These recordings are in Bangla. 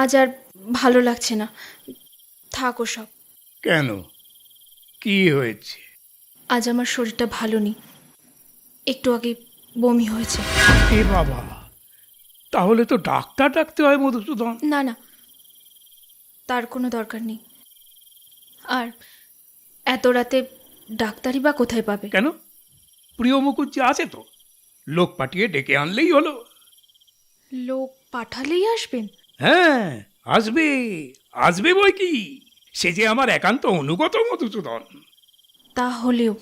আজ আর ভালো লাগছে না, থাকো সব। কেন, কি হয়েছে? আজ আমার শরীরটা ভালো নেই, একটু আগে বমি হয়েছে। এ বাবা, তাহলে তো ডাক্তার ডাকতে হয় মধুসূদন। না না, তার কোনো দরকার নেই। আর এত রাতে ডাক্তারই বা কোথায় পাবে? কেন, প্রিয় মুখুজ্জি আছে তো, লোক পাঠিয়ে ডেকে আনলেই হলো। লোক পাঠালেই আসবেন? হ্যাঁ, আসবে, আসবে বই কি, সে যে আমার একান্ত অনুগত মধুসূদন। তাহলেও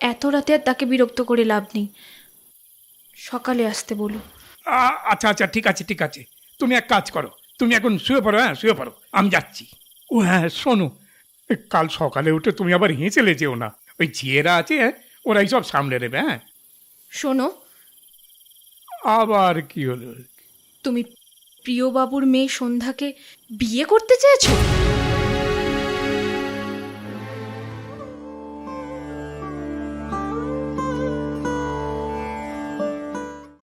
এত রাতে আর তাকে বিরক্ত করে লাভ নেই, সকালে আসতে বলো। আচ্ছা আচ্ছা, ঠিক আছে ঠিক আছে, তুমি এক কাজ করো, তুমি এখন শুয়ে পড়ো, হ্যাঁ শুয়ে পড়ো, আমি যাচ্ছি। ও হ্যাঁ শোনো, কাল সকালে উঠে তুমি আবার হেঁচেলে যেও না, ওই ঝিয়েরা আছে, ওরাই সব সামলে নেবে। হ্যাঁ, শোনো, আবার কি হলো? তুমি প্রিয়বাবুর মেয়ে সন্ধ্যাকে বিয়ে করতে চেয়েছো?